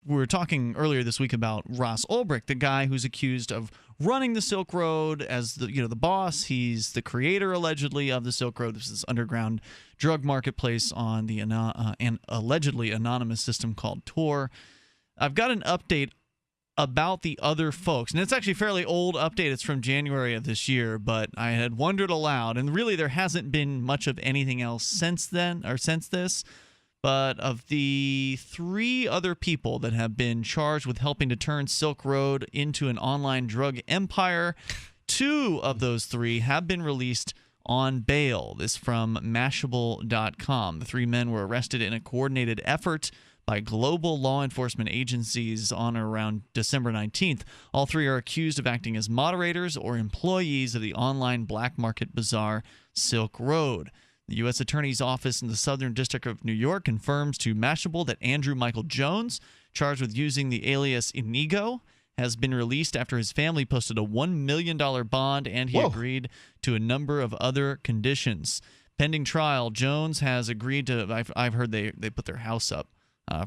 we were talking earlier this week about Ross Ulbricht, the guy who's accused of running the Silk Road as the boss. He's the creator, allegedly, of the Silk Road. This is underground drug marketplace on the an allegedly anonymous system called Tor. I've got an update about the other folks, and it's actually a fairly old update. It's from January of this year, but I had wondered aloud, and really there hasn't been much of anything else since then, or since this. But of the 3 other people that have been charged with helping to turn Silk Road into an online drug empire, 2 of those 3 have been released on bail. This from Mashable.com. The 3 men were arrested in a coordinated effort by global law enforcement agencies on or around December 19th. All 3 are accused of acting as moderators or employees of the online black market bazaar Silk Road. The U.S. Attorney's Office in the Southern District of New York confirms to Mashable that Andrew Michael Jones, charged with using the alias Inigo, has been released after his family posted a $1 million bond, and he agreed to a number of other conditions. Pending trial, Jones has agreed to, I've heard they put their house up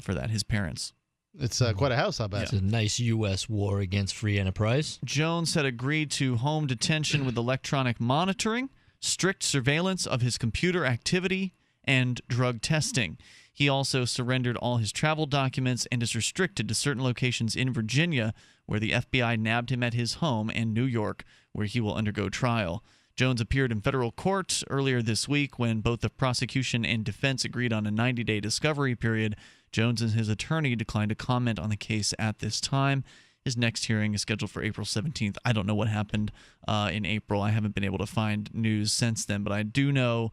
for that, his parents. It's quite a house, I bet. It's a nice U.S. war against free enterprise. Jones had agreed to home detention with electronic monitoring, strict surveillance of his computer activity, and drug testing. He also surrendered all his travel documents and is restricted to certain locations in Virginia, where the FBI nabbed him at his home, and New York, where he will undergo trial. Jones appeared in federal court earlier this week when both the prosecution and defense agreed on a 90-day discovery period. Jones and his attorney declined to comment on the case at this time. His next hearing is scheduled for April 17th. I don't know what happened in April. I haven't been able to find news since then, but I do know,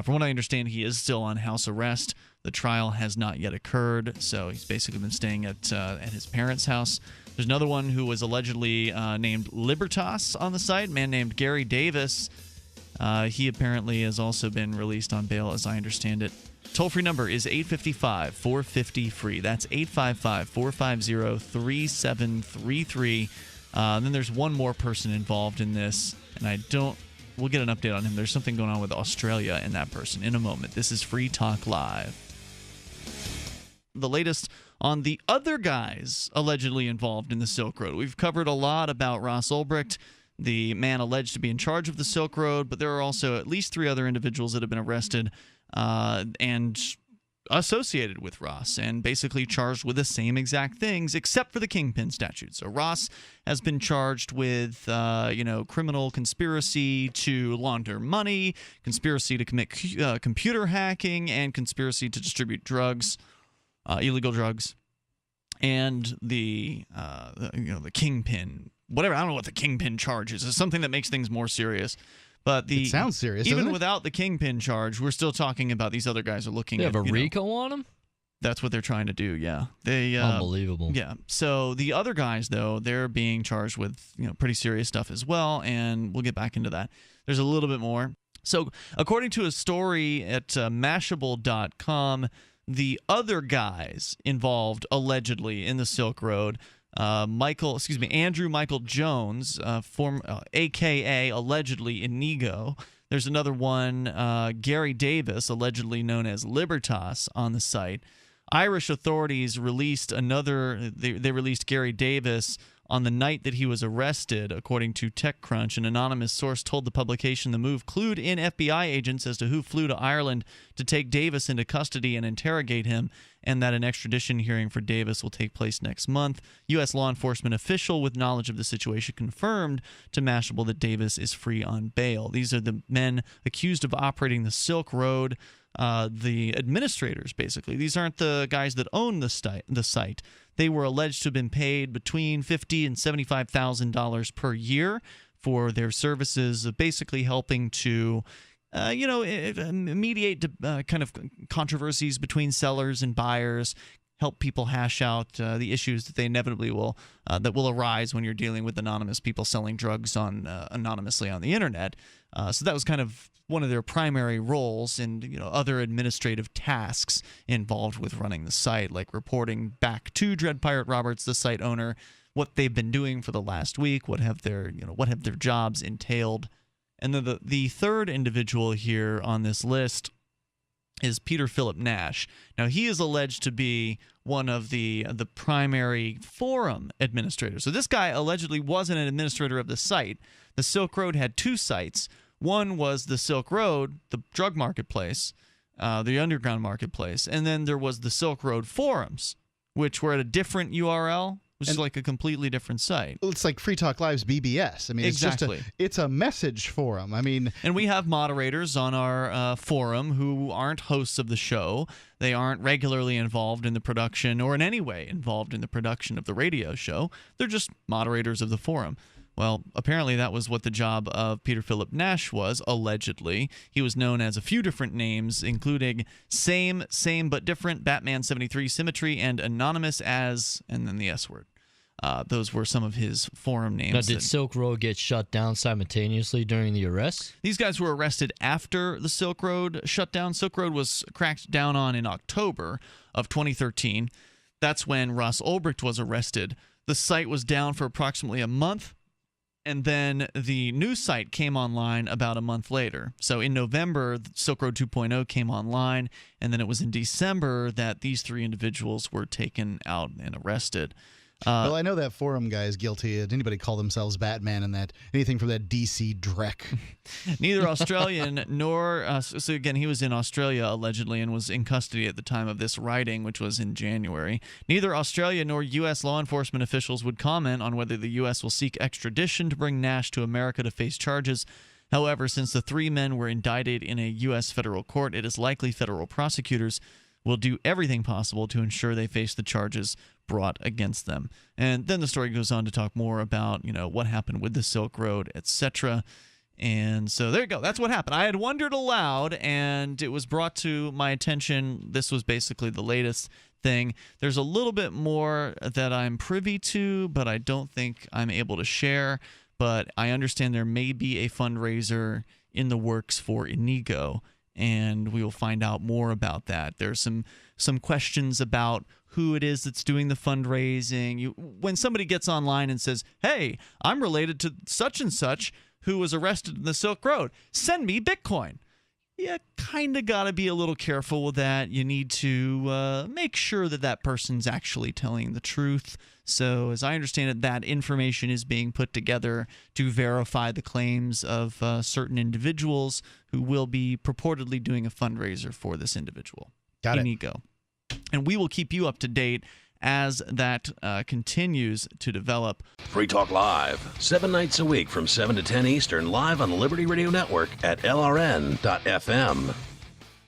from what I understand, he is still on house arrest. The trial has not yet occurred, so he's basically been staying at his parents' house. There's another one who was allegedly named Libertas on the site, a man named Gary Davis. He apparently has also been released on bail, as I understand it. Toll-free number is 855-450-FREE. That's 855-450-3733. Then there's one more person involved in this, and we'll get an update on him. There's something going on with Australia and that person in a moment. This is Free Talk Live. The latest on the other guys allegedly involved in the Silk Road. We've covered a lot about Ross Ulbricht, the man alleged to be in charge of the Silk Road, but there are also at least 3 other individuals that have been arrested and associated with Ross and basically charged with the same exact things except for the Kingpin statute. So Ross has been charged with criminal conspiracy to launder money, conspiracy to commit computer hacking, and conspiracy to distribute drugs, illegal drugs, and the Kingpin, whatever. I don't know what the Kingpin charge is. It's something that makes things more serious. But it sounds serious, even without the Kingpin charge, we're still talking about these other guys are looking at. They have a RICO on them? That's what they're trying to do, yeah. Unbelievable. Yeah. So the other guys, though, they're being charged with pretty serious stuff as well, and we'll get back into that. There's a little bit more. So according to a story at Mashable.com, the other guys involved allegedly in the Silk Road, Andrew Michael Jones, a.k.a. allegedly Inigo. There's another one, Gary Davis, allegedly known as Libertas, on the site. Irish authorities released they released Gary Davis on the night that he was arrested, according to TechCrunch. An anonymous source told the publication the move clued in FBI agents as to who flew to Ireland to take Davis into custody and interrogate him, and that an extradition hearing for Davis will take place next month. U.S. law enforcement official with knowledge of the situation confirmed to Mashable that Davis is free on bail. These are the men accused of operating the Silk Road, the administrators, basically. These aren't the guys that own the site. They were alleged to have been paid between $50,000 and $75,000 per year for their services of basically helping to mediate kind of controversies between sellers and buyers, help people hash out the issues that they inevitably will arise when you're dealing with anonymous people selling drugs anonymously on the internet. So that was kind of one of their primary roles, and other administrative tasks involved with running the site, like reporting back to Dread Pirate Roberts, the site owner, what they've been doing for the last week, what have their jobs entailed. And then the third individual here on this list is Peter Philip Nash. Now, he is alleged to be one of the primary forum administrators. So this guy allegedly wasn't an administrator of the site. The Silk Road had two sites. One was the Silk Road, the drug marketplace, the underground marketplace, and then there was the Silk Road forums, which were at a different URL, which is like a completely different site. It's like Free Talk Live's BBS. I mean, exactly. It's a message forum. I mean, and we have moderators on our forum who aren't hosts of the show. They aren't regularly involved in the production or in any way involved in the production of the radio show. They're just moderators of the forum. Well, apparently that was what the job of Peter Philip Nash was, allegedly. He was known as a few different names, including Same But Different, Batman 73 Symmetry, and Anonymous as, and then the S word. Those were some of his forum names. Now, did Silk Road get shut down simultaneously during the arrest? These guys were arrested after the Silk Road shut down. Silk Road was cracked down on in October of 2013. That's when Ross Ulbricht was arrested. The site was down for approximately a month. And then the new site came online about a month later. So in November, Silk Road 2.0 came online, and then it was in December that these three individuals were taken out and arrested. Well, I know that forum guy is guilty. Did anybody call themselves Batman and that anything from that DC Drek? Neither Australian nor so again, he was in Australia allegedly and was in custody at the time of this writing, which was in January. Neither Australia nor U.S. law enforcement officials would comment on whether the U.S. will seek extradition to bring Nash to America to face charges. However, since the three men were indicted in a U.S. federal court, it is likely federal prosecutors will do everything possible to ensure they face the charges brought against them. And then the story goes on to talk more about, what happened with the Silk Road, etc. And so there you go. That's what happened. I had wondered aloud, and it was brought to my attention. This was basically the latest thing. There's a little bit more that I'm privy to, but I don't think I'm able to share. But I understand there may be a fundraiser in the works for Inigo, and we will find out more about that. There's some questions about who it is that's doing the fundraising. When somebody gets online and says, hey, I'm related to such and such who was arrested in the Silk Road, send me Bitcoin. You kind of got to be a little careful with that. You need to make sure that that person's actually telling the truth. So as I understand it, that information is being put together to verify the claims of certain individuals who will be purportedly doing a fundraiser for this individual. Got it. Inigo. And we will keep you up to date as that continues to develop. Free Talk Live, 7 nights a week from 7 to 10 Eastern, live on the Liberty Radio Network at LRN.FM.